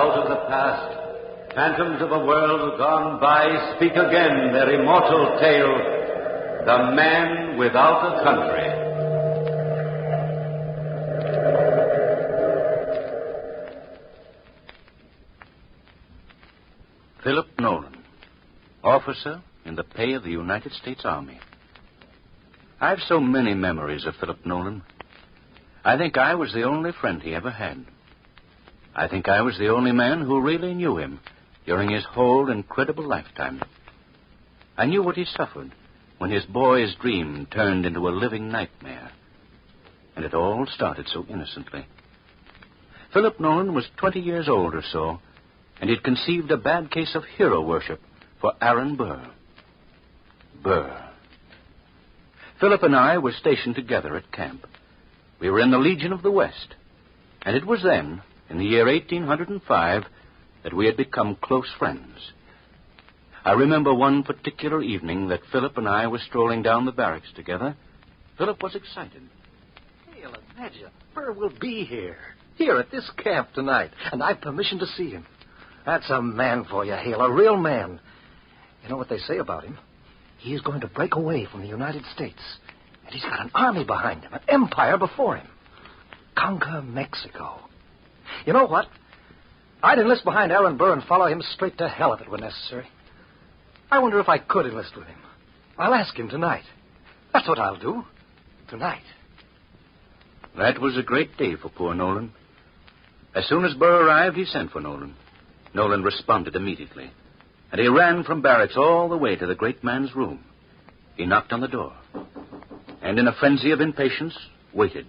out of the past, phantoms of a world gone by speak again their immortal tale, The Man Without a Country. Philip Nolan, officer in the pay of the United States Army. I've so many memories of Philip Nolan. I think I was the only friend he ever had. I think I was the only man who really knew him during his whole incredible lifetime. I knew what he suffered when his boy's dream turned into a living nightmare. And it all started so innocently. Philip Nolan was 20 years old or so, and he'd conceived a bad case of hero worship for Aaron Burr. Burr. Philip and I were stationed together at camp. We were in the Legion of the West, and it was then, in the year 1805, that we had become close friends. I remember one particular evening that Philip and I were strolling down the barracks together. Philip was excited. Hale, imagine, Burr will be here at this camp tonight, and I've permission to see him. That's a man for you, Hale, a real man. You know what they say about him? He is going to break away from the United States. And he's got an army behind him, an empire before him. Conquer Mexico. You know what? I'd enlist behind Aaron Burr and follow him straight to hell if it were necessary. I wonder if I could enlist with him. I'll ask him tonight. That's what I'll do. Tonight. That was a great day for poor Nolan. As soon as Burr arrived, he sent for Nolan. Nolan responded immediately, and he ran from barracks all the way to the great man's room. He knocked on the door, and in a frenzy of impatience, waited.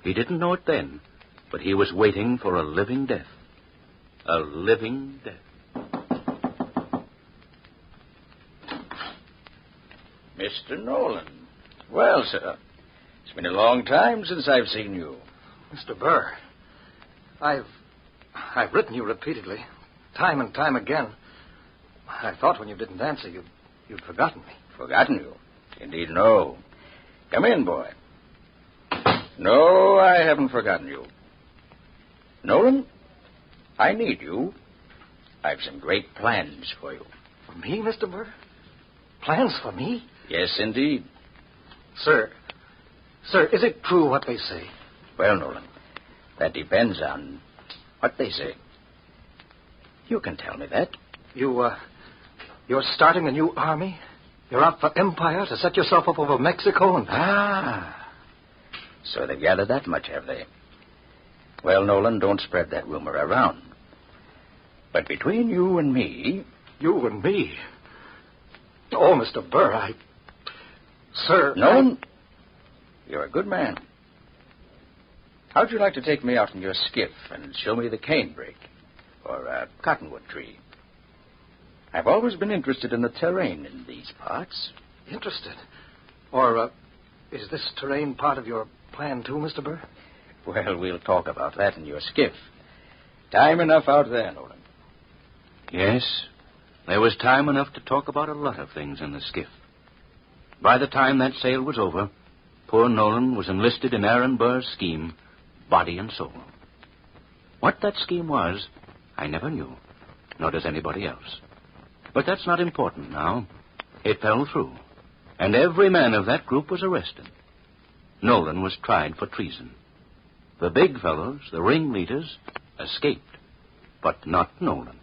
He didn't know it then, but he was waiting for a living death. A living death. Mr. Nolan. Well, sir, it's been a long time since I've seen you. Mr. Burr, I've written you repeatedly, time and time again. I thought when you didn't answer, you'd forgotten me. Forgotten you? Indeed, no. Come in, boy. No, I haven't forgotten you. Nolan, I need you. I've some great plans for you. For me, Mr. Burr? Plans for me? Yes, indeed. Sir, is it true what they say? Well, Nolan, that depends on what they say. You can tell me that. You're starting a new army? You're out for empire to set yourself up over Mexico and... Ah. So they've gathered that much, have they? Well, Nolan, don't spread that rumor around. But between you and me... You and me? Oh, Mr. Burr, Sir... Nolan, you're a good man. How'd you like to take me out in your skiff and show me the canebrake or a cottonwood tree? I've always been interested in the terrain in these parts. Interested? Or, is this terrain part of your plan, too, Mr. Burr? Well, we'll talk about that in your skiff. Time enough out there, Nolan. Yes, there was time enough to talk about a lot of things in the skiff. By the time that sail was over, poor Nolan was enlisted in Aaron Burr's scheme, body and soul. What that scheme was, I never knew, nor does anybody else. But that's not important now. It fell through, and every man of that group was arrested. Nolan was tried for treason. The big fellows, the ringleaders, escaped, but not Nolan.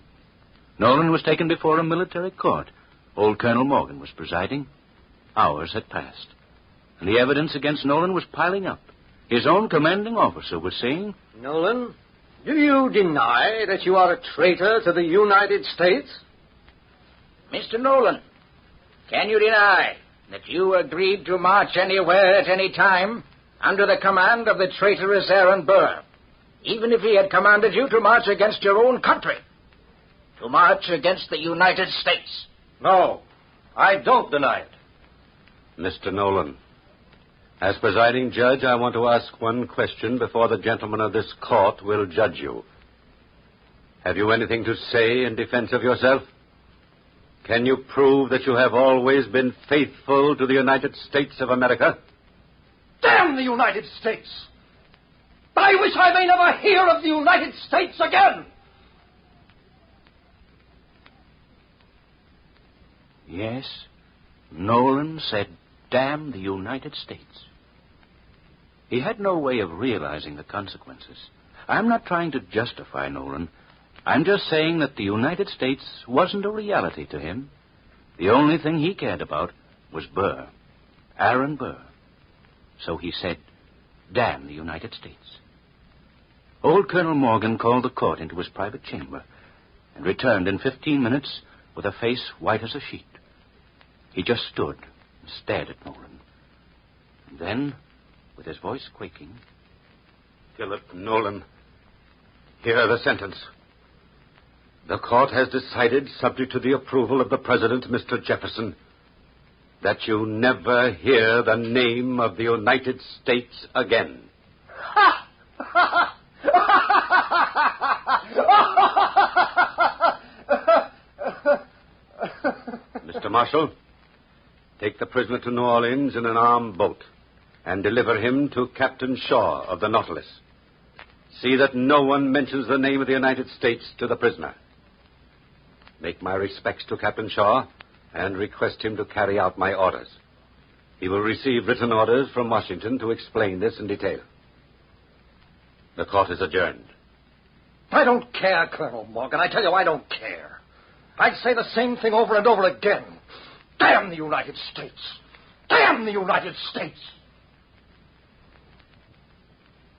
Nolan was taken before a military court. Old Colonel Morgan was presiding. Hours had passed, and the evidence against Nolan was piling up. His own commanding officer was saying, Nolan, do you deny that you are a traitor to the United States? Mr. Nolan, can you deny that you agreed to march anywhere at any time under the command of the traitorous Aaron Burr, even if he had commanded you to march against your own country, to march against the United States? No, I don't deny it. Mr. Nolan, as presiding judge, I want to ask one question before the gentlemen of this court will judge you. Have you anything to say in defense of yourself? Can you prove that you have always been faithful to the United States of America? Damn the United States! I wish I may never hear of the United States again! Yes, Nolan said, "Damn the United States." He had no way of realizing the consequences. I'm not trying to justify Nolan. I'm just saying that the United States wasn't a reality to him. The only thing he cared about was Burr, Aaron Burr. So he said, "Damn the United States." Old Colonel Morgan called the court into his private chamber and returned in 15 minutes with a face white as a sheet. He just stood and stared at Nolan. And then, with his voice quaking, "Philip Nolan, hear the sentence. The court has decided, subject to the approval of the President, Mr. Jefferson, that you never hear the name of the United States again." Mr. Marshal, take the prisoner to New Orleans in an armed boat and deliver him to Captain Shaw of the Nautilus. See that no one mentions the name of the United States to the prisoner. Make my respects to Captain Shaw and request him to carry out my orders. He will receive written orders from Washington to explain this in detail. The court is adjourned. I don't care, Colonel Morgan. I tell you, I don't care. I'd say the same thing over and over again. Damn the United States! Damn the United States!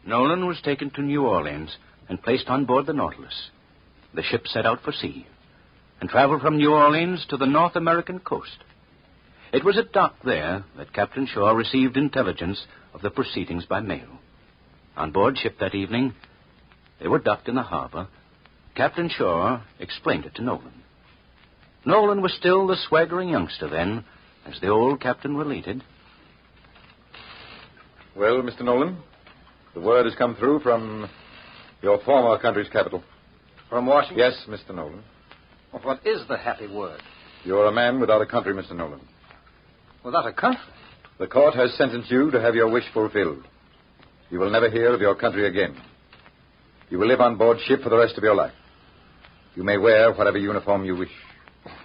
Nolan was taken to New Orleans and placed on board the Nautilus. The ship set out for sea and traveled from New Orleans to the North American coast. It was at dock there that Captain Shaw received intelligence of the proceedings by mail. On board ship that evening, they were docked in the harbor. Captain Shaw explained it to Nolan. Nolan was still the swaggering youngster then, as the old captain related. "Well, Mr. Nolan, the word has come through from your former country's capital." From Washington? "Yes, Mr. Nolan. Well, what is the happy word? You're a man without a country, Mr. Nolan. Without a country? The court has sentenced you to have your wish fulfilled. You will never hear of your country again. You will live on board ship for the rest of your life. You may wear whatever uniform you wish.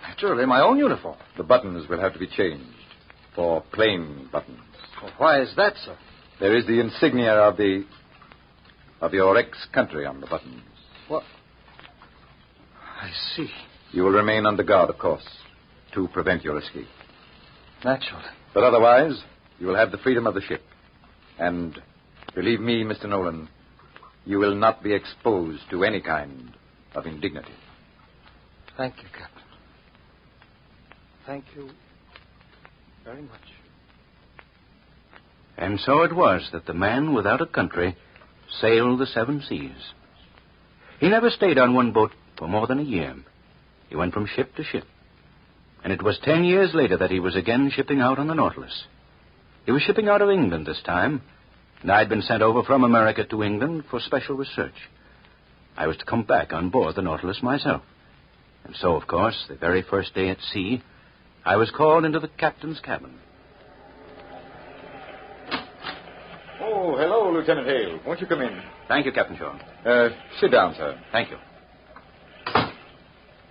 Naturally, my own uniform. The buttons will have to be changed for plain buttons. Well, why is that, sir? There is the insignia of your ex-country on the buttons. What? I see. You will remain under guard, of course, to prevent your escape. Naturally. But otherwise, you will have the freedom of the ship. And believe me, Mr. Nolan, you will not be exposed to any kind of indignity. Thank you, Captain. Thank you very much. And so it was that the man without a country sailed the 7 seas. He never stayed on one boat for more than a year. He went from ship to ship. And it was 10 years later that he was again shipping out on the Nautilus. He was shipping out of England this time, and I'd been sent over from America to England for special research. I was to come back on board the Nautilus myself. And so, of course, the very first day at sea, I was called into the captain's cabin. Oh, hello, Lieutenant Hale. Won't you come in? Thank you, Captain Shaw. Sit down, sir. Thank you.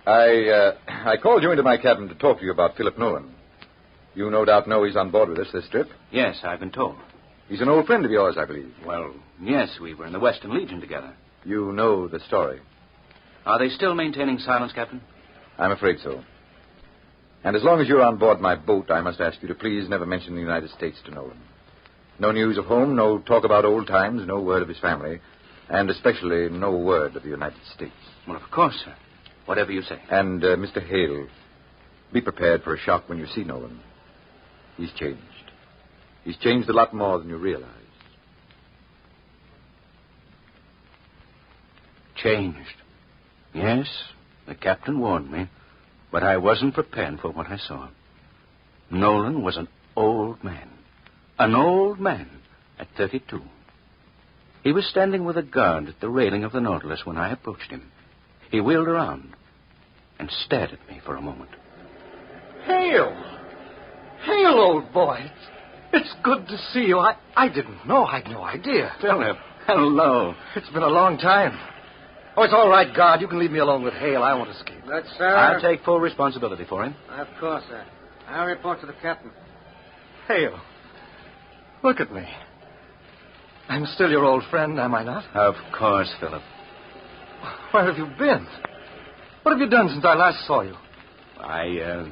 I called you into my cabin to talk to you about Philip Nolan. You no doubt know he's on board with us this trip. Yes, I've been told. He's an old friend of yours, I believe. Well, yes, we were in the Western Legion together. You know the story. Are they still maintaining silence, Captain? I'm afraid so. And as long as you're on board my boat, I must ask you to please never mention the United States to Nolan. No news of home, no talk about old times, no word of his family, and especially no word of the United States. Well, of course, sir. Whatever you say. And, Mr. Hale, be prepared for a shock when you see Nolan. He's changed. He's changed a lot more than you realize. Changed. Yes, the captain warned me, but I wasn't prepared for what I saw. Nolan was an old man. An old man at 32. He was standing with a guard at the railing of the Nautilus when I approached him. He wheeled around and stared at me for a moment. Hale! Hale, old boy. It's good to see you. I didn't know. I had no idea. Philip, hello. It's been a long time. Oh, it's all right, guard. You can leave me alone with Hale. I won't escape. But, sir... I'll take full responsibility for him. Of course, sir. I'll report to the captain. Hale, look at me. I'm still your old friend, am I not? Of course, Philip. Where have you been? What have you done since I last saw you? I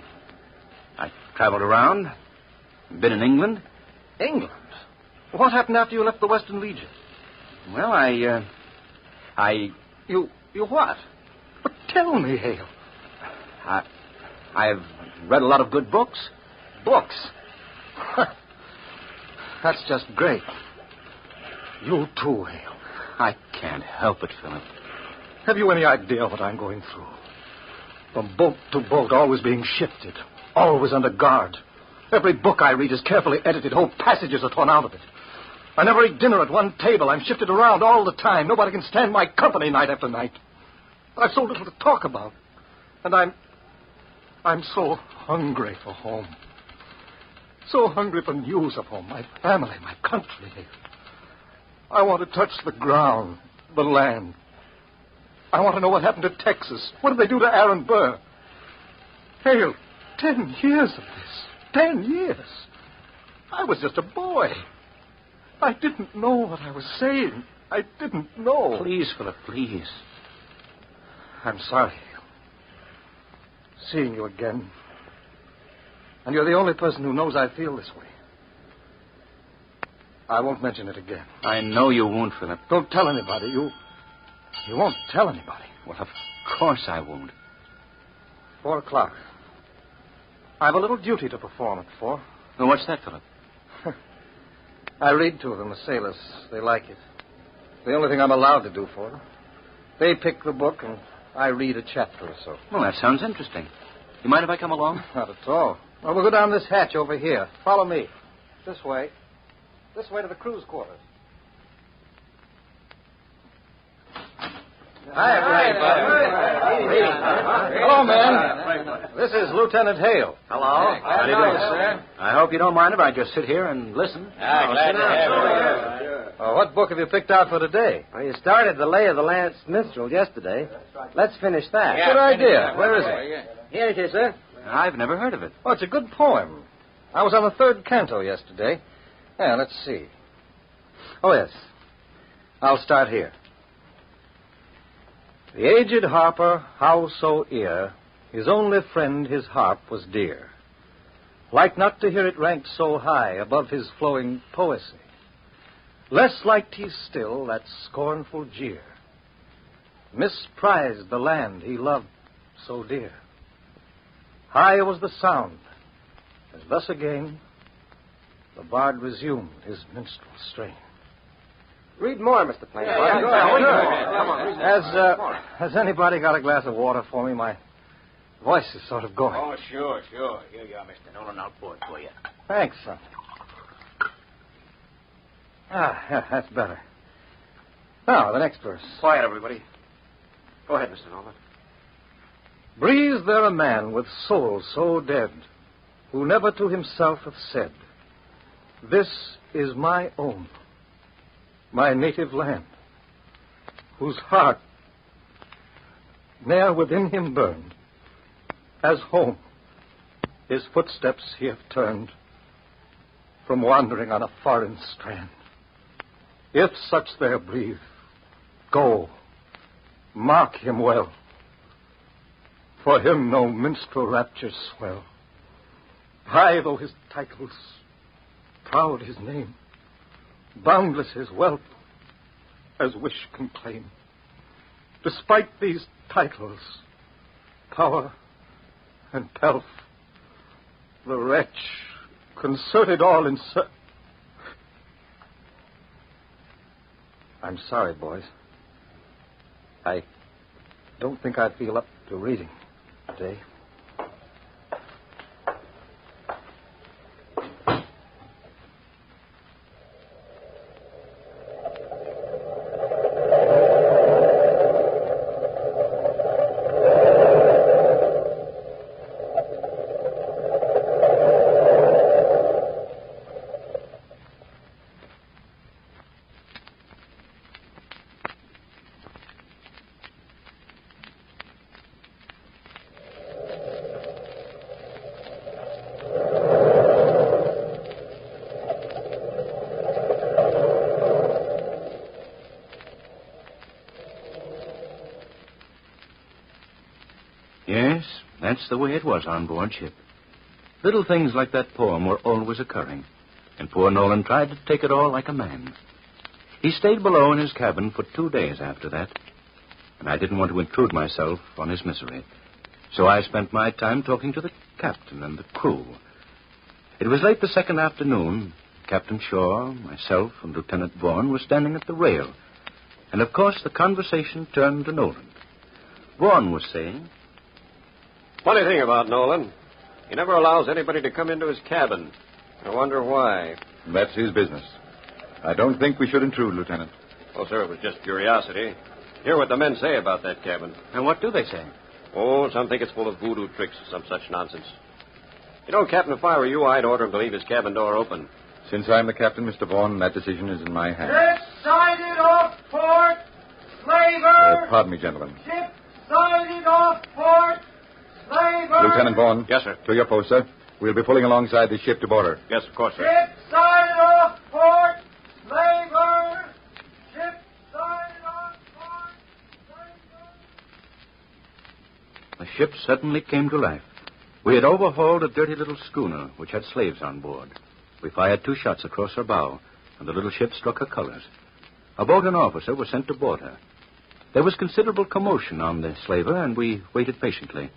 traveled around. Been in England. England? What happened after you left the Western Legion? Well, You what? But tell me, Hale. I've read a lot of good books. Books? That's just great. You too, Hale. I can't help it, Philip. Have you any idea what I'm going through? From boat to boat, always being shifted, always under guard. Every book I read is carefully edited. Whole passages are torn out of it. I never eat dinner at one table. I'm shifted around all the time. Nobody can stand my company night after night. I've so little to talk about. And I'm so hungry for home. So hungry for news of home, my family, my country. I want to touch the ground, the land. I want to know what happened to Texas. What did they do to Aaron Burr? Hale, 10 years of this. 10 years. I was just a boy. I didn't know what I was saying. I didn't know. Please, Philip, please. I'm sorry. Seeing you again. And you're the only person who knows I feel this way. I won't mention it again. I know you won't, Philip. Don't tell anybody. You won't tell anybody. Well, of course I won't. 4 o'clock. I have a little duty to perform at 4. Well, what's that, Philip? I read to them, the sailors. They like it. The only thing I'm allowed to do for them. They pick the book, and I read a chapter or so. Well, that sounds interesting. You mind if I come along? Not at all. Well, we'll go down this hatch over here. Follow me. This way. This way to the crew's quarters. Hi, hello, man. This is Lieutenant Hale. Hello. How do you do, sir? I hope you don't mind if I just sit here and listen. Glad to have you. What book have you picked out for today? Well, you started the Lay of the Lance Minstrel yesterday. Let's finish that. Good idea. Where is it? Here it is, sir. I've never heard of it. Oh, it's a good poem. I was on the 3rd canto yesterday. Yeah, let's see. Oh, yes. I'll start here. The aged harper, how soe'er, his only friend his harp was dear. Like not to hear it ranked so high above his flowing poesy. Less liked he still that scornful jeer. Misprized the land he loved so dear. High was the sound, as thus again the bard resumed his minstrel strain. Read more, Mr. Plain. Has anybody got a glass of water for me? My voice is sort of going. Oh, sure. Here you are, Mr. Nolan. I'll pour it for you. Thanks, son. Yeah, that's better. Now, the next verse. Quiet, everybody. Go ahead, Mr. Nolan. Breathes there a man with soul so dead, who never to himself hath said, this is my own, my native land, whose heart ne'er within him burned, as home his footsteps he hath turned, from wandering on a foreign strand. If such there breathe, go, mark him well. For him no minstrel raptures swell. High though his titles, proud his name, boundless his wealth, as wish can claim. Despite these titles, power and pelf, the wretch concerted all in I'm sorry, boys. I don't think I feel up to reading today. Yes, that's the way it was on board ship. Little things like that poem were always occurring, and poor Nolan tried to take it all like a man. He stayed below in his cabin for 2 days after that, and I didn't want to intrude myself on his misery. So I spent my time talking to the captain and the crew. It was late the second afternoon. Captain Shaw, myself, and Lieutenant Vaughan were standing at the rail. And, of course, the conversation turned to Nolan. Vaughan was saying, Funny thing about Nolan. He never allows anybody to come into his cabin. I wonder why. That's his business. I don't think we should intrude, Lieutenant. Oh, sir, it was just curiosity. Hear what the men say about that cabin. And what do they say? Oh, some think it's full of voodoo tricks or some such nonsense. You know, Captain, if I were you, I'd order him to leave his cabin door open. Since I'm the captain, Mr. Vaughan, that decision is in my hands. Ship sighted off port, slaver. Pardon me, gentlemen. Ship sighted off port, slaver. Lieutenant Vaughan. Yes, sir. To your post, sir. We'll be pulling alongside the ship to board her. Yes, of course, sir. Ship sighted off port, slaver. Ship sighted off port, slaver. The ship suddenly came to life. We had overhauled a dirty little schooner which had slaves on board. We fired 2 shots across her bow, and the little ship struck her colors. A boat and officer were sent to board her. There was considerable commotion on the slaver, and we waited patiently.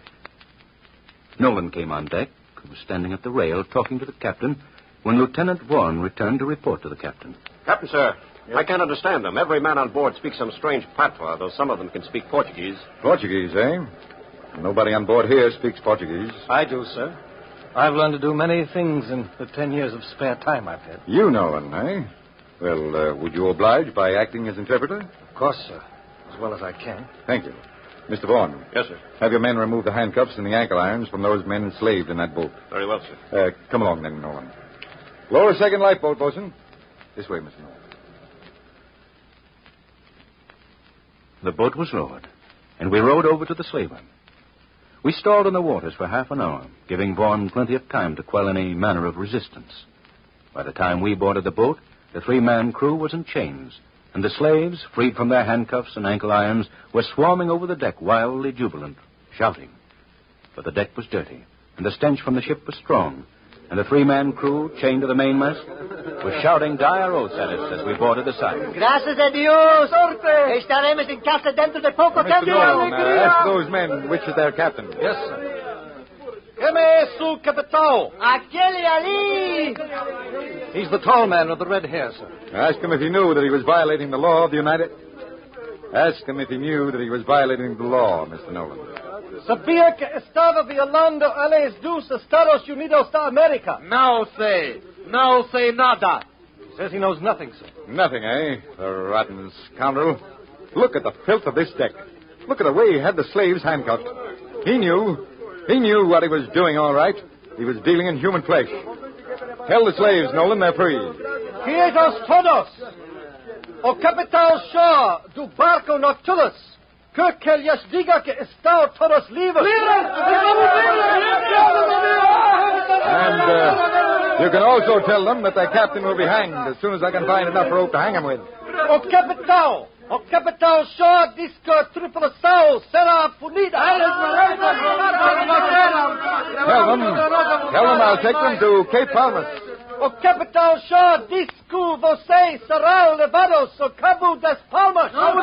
Nolan came on deck, who was standing at the rail talking to the captain, when Lieutenant Vaughan returned to report to the captain. Captain, sir, I can't understand them. Every man on board speaks some strange patois, though some of them can speak Portuguese. Portuguese, eh? Nobody on board here speaks Portuguese. I do, sir. I've learned to do many things in the 10 years of spare time I've had. You know him, eh? Well, would you oblige by acting as interpreter? Of course, sir. As well as I can. Thank you. Mr. Vaughan. Yes, sir. Have your men remove the handcuffs and the ankle irons from those men enslaved in that boat. Very well, sir. Come along then, Nolan. Lower second lifeboat, bosun. This way, Mr. Nolan. The boat was lowered, and we rowed over to the slaver. We stalled in the waters for half an hour, giving Vaughan plenty of time to quell any manner of resistance. By the time we boarded the boat, the 3-man crew was in chains, and the slaves, freed from their handcuffs and ankle irons, were swarming over the deck, wildly jubilant, shouting. But the deck was dirty, and the stench from the ship was strong, and the 3-man crew, chained to the mainmast, was shouting dire oaths at us as we boarded the side. Gracias a Dios. Sorte. Estaremos en casa dentro de poco. Mr. Nolan, ask those men which is their captain. Yes, sir. Quem é su capitão? Aquele ali. He's the tall man with the red hair, sir. Ask him if he knew that he was violating the law of the United... Ask him if he knew that he was violating the law, Mr. Nolan. Sabia que estava violando a leis dos Estados Unidos da América. No say nada. He says he knows nothing, sir. Nothing, eh? The rotten scoundrel. Look at the filth of this deck. Look at the way he had the slaves handcuffed. He knew what he was doing, all right. He was dealing in human flesh. Tell the slaves, Nolan, they're free. Quietos todos. O Capitão Shaw do barco Nautilus. Que lhes diga que estão todos livres. And you can also tell them that their captain will be hanged as soon as I can find enough rope to hang him with. O Capitão Shaw diz que a tripulação será punida. Tell them I'll take them to Cape Palmas. O Capitão Shaw diz que vocês serão levados ao Cabo das Palmas. What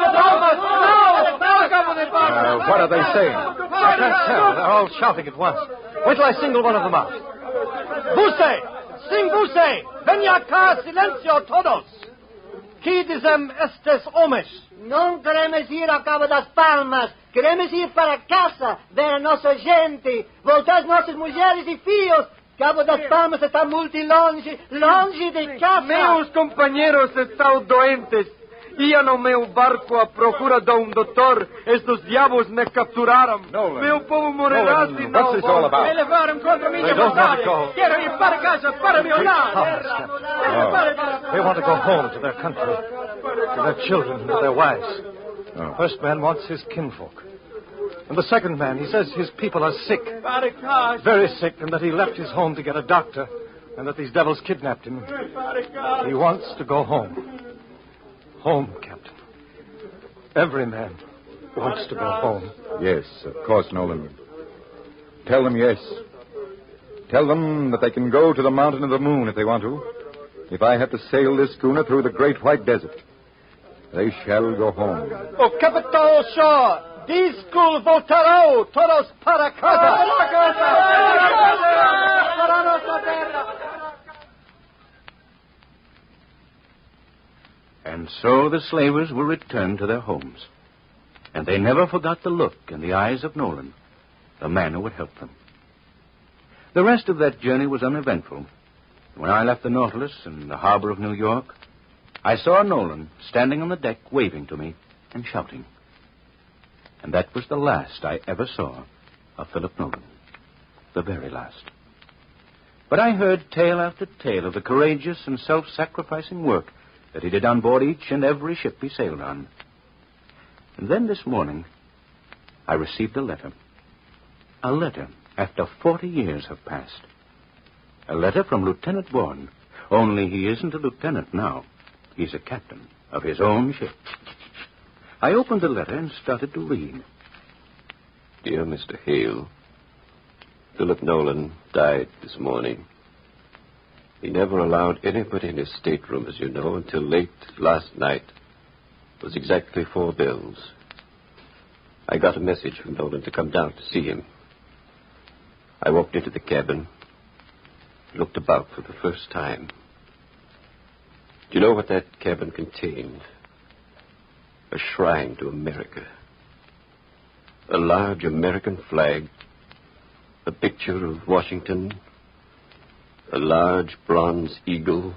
are they saying? I can't tell. They're all shouting at once. Wait till I single one of them out. Você, venha cá, silencio todos. Que dizem estes homens? Não queremos ir ao Cabo das Palmas. Queremos ir para casa, ver a nossa gente, voltar as nossas mulheres e filhos. Cabo das Palmas está muito longe de casa. Meus companheiros estão doentes. Ia no meu barco à procura de doutor. Estes diabos me capturaram. Nolan. Meu povo morrerá Nolan, se não... what's this all about? Levaram contra minha They don't want to vontade. go. Quero ir para casa, para meu lar. They want to go home to their country, to their children, to their wives. Oh. First man wants his kinfolk. And the second man, he says his people are sick. Very sick, and that he left his home to get a doctor, and that these devils kidnapped him. He wants to go home. Home, Captain. Every man wants to go home. Yes, of course, Nolan. Tell them yes. Tell them that they can go to the Mountain of the Moon if they want to. If I have to sail this schooner through the Great White Desert, they shall go home. O Capital Shaw, discul voltarão todos para casa. And so the slavers were returned to their homes. And they never forgot the look in the eyes of Nolan, the man who would help them. The rest of that journey was uneventful. When I left the Nautilus in the harbor of New York, I saw Nolan standing on the deck waving to me and shouting. And that was the last I ever saw of Philip Nolan. The very last. But I heard tale after tale of the courageous and self-sacrificing work that he did on board each and every ship he sailed on. And then this morning, I received a letter. A letter after 40 years have passed. A letter from Lieutenant Vaughan. Only he isn't a lieutenant now. He's a captain of his own ship. I opened the letter and started to read. Dear Mr. Hale, Philip Nolan died this morning. He never allowed anybody in his stateroom, as you know, until late last night. It was exactly 4 bells. I got a message from Nolan to come down to see him. I walked into the cabin, looked about for the first time. Do you know what that cabin contained? A shrine to America. A large American flag, a picture of Washington, a large bronze eagle,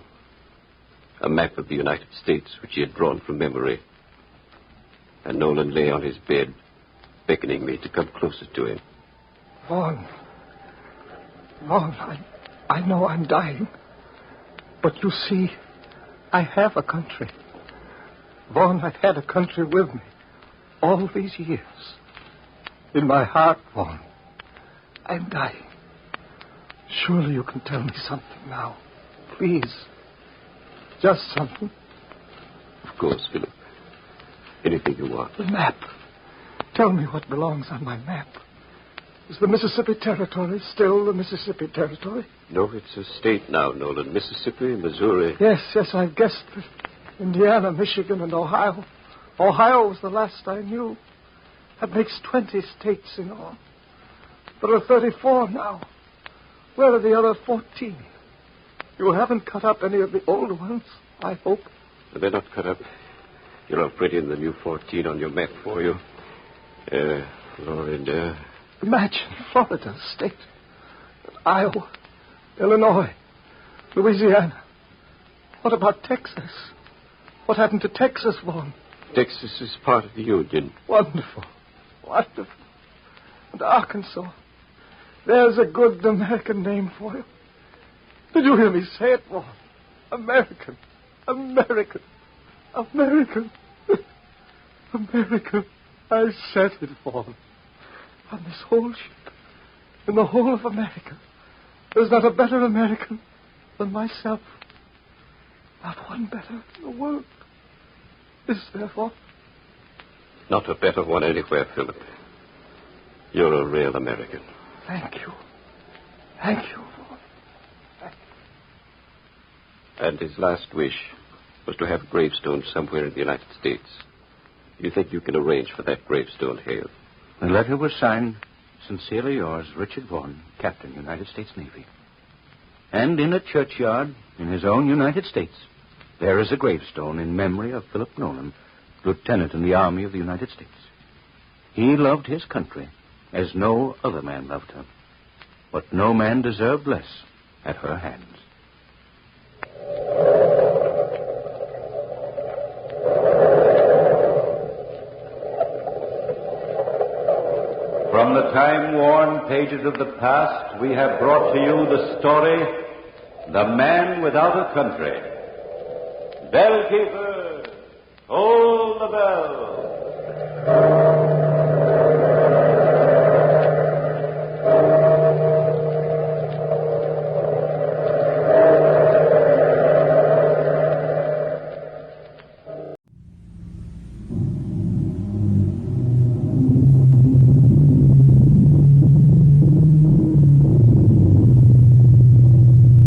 a map of the United States which he had drawn from memory. And Nolan lay on his bed, beckoning me to come closer to him. Vaughn, I know I'm dying. But you see, I have a country. Vaughn, I've had a country with me all these years. In my heart, Vaughn, I'm dying. Surely you can tell me something now. Please. Just something. Of course, Philip. Anything you want. The map. Tell me what belongs on my map. Is the Mississippi Territory still the Mississippi Territory? No, it's a state now, Nolan. Mississippi, Missouri. Yes, I've guessed that. Indiana, Michigan, and Ohio. Ohio was the last I knew. That makes 20 states in all. There are 34 now. Where are the other 14? You haven't cut up any of the old ones, I hope. They're not cut up. You're all pretty in the new 14 on your map for you. Florida. Imagine Florida state. Iowa, Illinois, Louisiana. What about Texas? What happened to Texas, Vaughn? Texas is part of the Union. Wonderful. Wonderful. And Arkansas. There's a good American name for you. Did you hear me say it, Vaughn? American. American. American. American. I said it, Vaughn. On this whole ship, in the whole of America, there's not a better American than myself. Not one better in the world. Is there, Vaughn? Not a better one anywhere, Philip. You're a real American. Thank you. Thank you, Vaughn. Thank you. And his last wish was to have a gravestone somewhere in the United States. You think you can arrange for that gravestone, Hale? The letter was signed, Sincerely yours, Richard Vaughan, Captain, United States Navy. And in a churchyard in his own United States, there is a gravestone in memory of Philip Nolan, Lieutenant in the Army of the United States. He loved his country as no other man loved her, but no man deserved less at her hands. From the time-worn pages of the past, we have brought to you the story, The Man Without a Country. Bellkeeper, toll the bell.